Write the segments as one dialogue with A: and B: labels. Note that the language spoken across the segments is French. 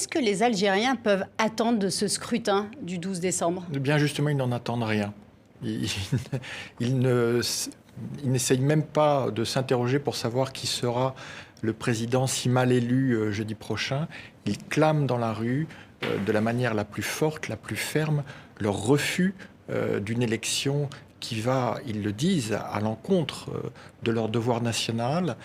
A: Qu'est-ce que les Algériens peuvent attendre de ce scrutin du 12 décembre?
B: Eh bien, justement, ils n'en attendent rien. Ils n'essayent même pas de s'interroger pour savoir qui sera le président si mal élu jeudi prochain. Ils clament dans la rue de la manière la plus forte, la plus ferme, leur refus d'une élection qui va, ils le disent, à l'encontre de leur devoir national.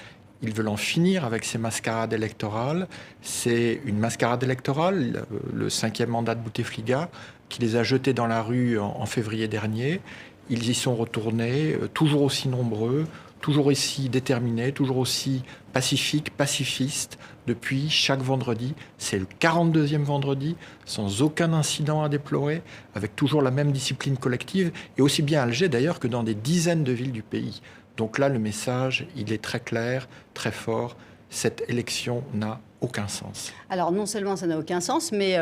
B: Ils veulent en finir avec ces mascarades électorales. C'est une mascarade électorale, le 5e mandat de Bouteflika, qui les a jetés dans la rue en février dernier. Ils y sont retournés, toujours aussi nombreux, toujours aussi déterminés, toujours aussi pacifiques, pacifistes, depuis chaque vendredi. C'est le 42e vendredi, sans aucun incident à déplorer, avec toujours la même discipline collective, et aussi bien à Alger d'ailleurs que dans des dizaines de villes du pays. Donc là, le message, il est très clair, très fort. Cette élection n'a aucun sens.
A: Alors non seulement ça n'a aucun sens, mais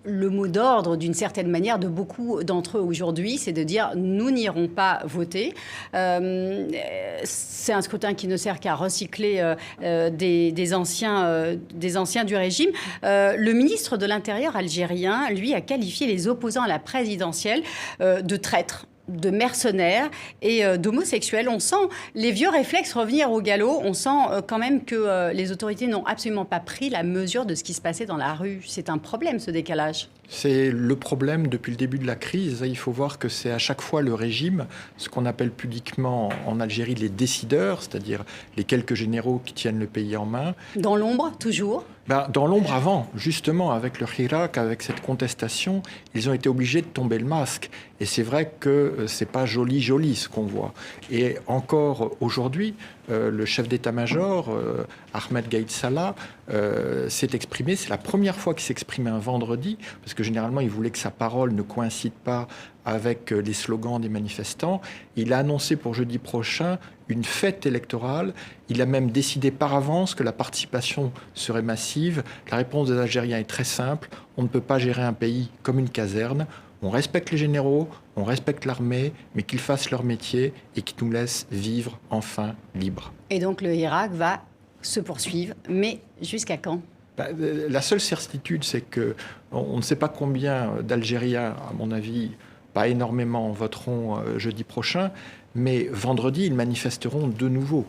A: le mot d'ordre, d'une certaine manière, de beaucoup d'entre eux aujourd'hui, c'est de dire « nous n'irons pas voter ». C'est un scrutin qui ne sert qu'à recycler des anciens du régime. Le ministre de l'Intérieur algérien, lui, a qualifié les opposants à la présidentielle de traîtres, de mercenaires et d'homosexuels. On sent les vieux réflexes revenir au galop. On sent quand même que les autorités n'ont absolument pas pris la mesure de ce qui se passait dans la rue. C'est un problème, ce décalage.
B: C'est le problème depuis le début de la crise. Il faut voir que c'est à chaque fois le régime, ce qu'on appelle pudiquement en Algérie les décideurs, c'est-à-dire les quelques généraux qui tiennent le pays en main.
A: Dans l'ombre, toujours?
B: Dans l'ombre avant, justement, avec le Hirak, avec cette contestation, ils ont été obligés de tomber le masque. Et c'est vrai que c'est pas joli ce qu'on voit. Et encore aujourd'hui, le chef d'état-major, Ahmed Gaïd Salah, s'est exprimé. C'est la première fois qu'il s'exprimait un vendredi, parce que généralement, il voulait que sa parole ne coïncide pas avec les slogans des manifestants. Il a annoncé pour jeudi prochain une fête électorale. Il a même décidé par avance que la participation serait massive. La réponse des Algériens est très simple. On ne peut pas gérer un pays comme une caserne. On respecte les généraux, on respecte l'armée, mais qu'ils fassent leur métier et qu'ils nous laissent vivre enfin libres.
A: Et donc le Hirak va se poursuivre, mais jusqu'à quand ?
B: La seule certitude, c'est qu'on ne sait pas combien d'Algériens, à mon avis, pas énormément, voteront jeudi prochain, mais vendredi, ils manifesteront de nouveau.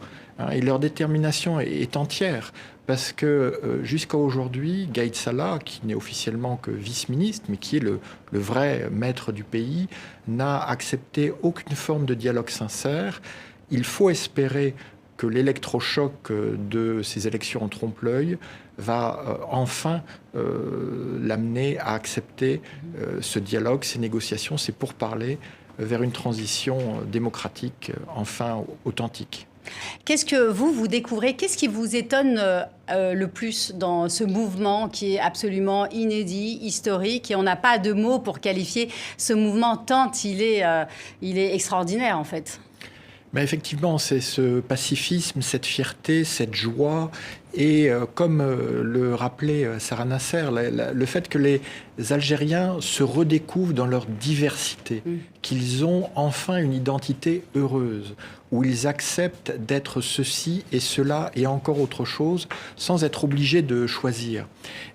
B: Et leur détermination est entière, parce que jusqu'à aujourd'hui, Gaïd Salah, qui n'est officiellement que vice-ministre, mais qui est le vrai maître du pays, n'a accepté aucune forme de dialogue sincère. Il faut espérer que l'électrochoc de ces élections en trompe-l'œil va enfin l'amener à accepter ce dialogue, ces négociations, ces pourparlers vers une transition démocratique enfin authentique.
A: Qu'est-ce que vous découvrez? Qu'est-ce qui vous étonne le plus dans ce mouvement qui est absolument inédit, historique, et on n'a pas de mots pour qualifier ce mouvement tant il est extraordinaire en fait?
B: Mais effectivement, c'est ce pacifisme, cette fierté, cette joie. Et comme le rappelait Sarah Nasser, le fait que les Algériens se redécouvrent dans leur diversité, qu'ils ont enfin une identité heureuse, où ils acceptent d'être ceci et cela et encore autre chose, sans être obligés de choisir.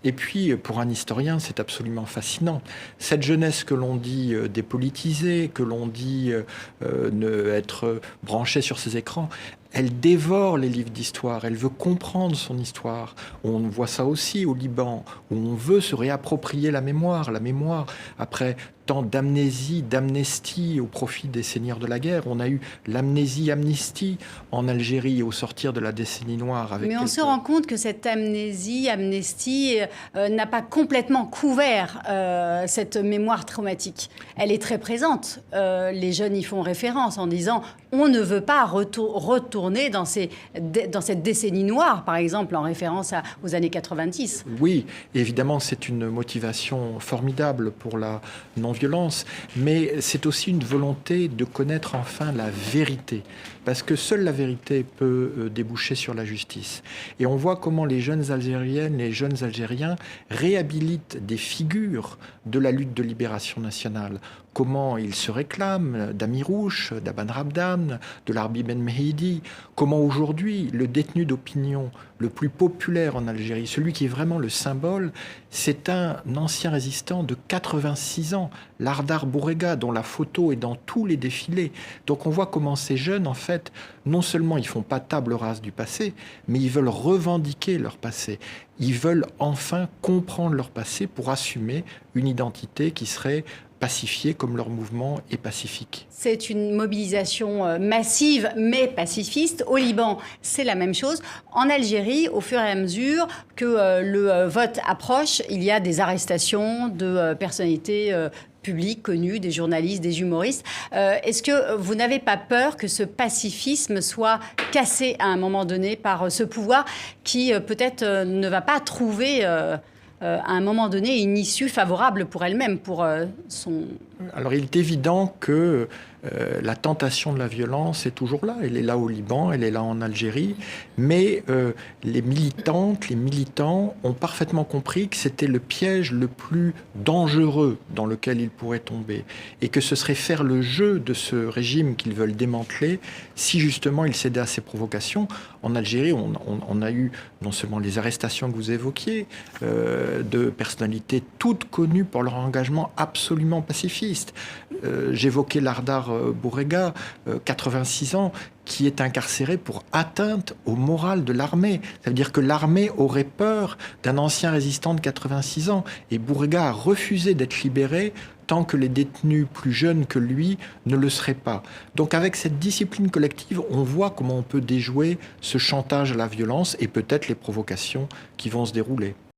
B: Et puis, pour un historien, c'est absolument fascinant. Cette jeunesse que l'on dit dépolitisée, que l'on dit être branchée sur ses écrans, elle dévore les livres d'histoire, elle veut comprendre son histoire. On voit ça aussi au Liban, où on veut se réapproprier la mémoire après tant d'amnésie, d'amnestie au profit des seigneurs de la guerre. On a eu l'amnésie-amnistie en Algérie au sortir de la décennie noire.
A: Mais on se rend compte que cette amnésie-amnestie n'a pas complètement couvert cette mémoire traumatique. Elle est très présente. Les jeunes y font référence en disant on ne veut pas retourner dans cette décennie noire, par exemple, en référence aux années 90.
B: Oui, évidemment, c'est une motivation formidable pour la non-violence, mais c'est aussi une volonté de connaître enfin la vérité, parce que seule la vérité peut déboucher sur la justice. Et on voit comment les jeunes Algériennes, les jeunes Algériens réhabilitent des figures de la lutte de libération nationale. comment ils se réclament d'Amirouche, d'Aban Rabdan, de Larbi Ben Mehidi, comment aujourd'hui le détenu d'opinion le plus populaire en Algérie, celui qui est vraiment le symbole, c'est un ancien résistant de 86 ans, Lardar Bourrega, dont la photo est dans tous les défilés. Donc on voit comment ces jeunes, en fait, non seulement ils font pas table rase du passé, mais ils veulent revendiquer leur passé. Ils veulent enfin comprendre leur passé pour assumer une identité qui serait pacifiée comme leur mouvement est pacifique.
A: C'est une mobilisation massive mais pacifiste. Au Liban, c'est la même chose. En Algérie, au fur et à mesure que le vote approche, il y a des arrestations de personnalités publics connus, des journalistes, des humoristes. Est-ce que vous n'avez pas peur que ce pacifisme soit cassé à un moment donné par ce pouvoir qui peut-être ne va pas trouver à un moment donné une issue favorable pour elle-même, pour son...
B: Alors il est évident que la tentation de la violence est toujours là. Elle est là au Liban, elle est là en Algérie. Mais les militantes, les militants ont parfaitement compris que c'était le piège le plus dangereux dans lequel ils pourraient tomber. Et que ce serait faire le jeu de ce régime qu'ils veulent démanteler si justement ils cédaient à ces provocations. En Algérie, on a eu non seulement les arrestations que vous évoquiez, de personnalités toutes connues pour leur engagement absolument pacifiste. J'évoquais Lardar Bourrega, 86 ans, qui est incarcéré pour atteinte au moral de l'armée. Ça veut dire que l'armée aurait peur d'un ancien résistant de 86 ans. Et Bourrega a refusé d'être libéré tant que les détenus plus jeunes que lui ne le seraient pas. Donc avec cette discipline collective, on voit comment on peut déjouer ce chantage à la violence et peut-être les provocations qui vont se dérouler.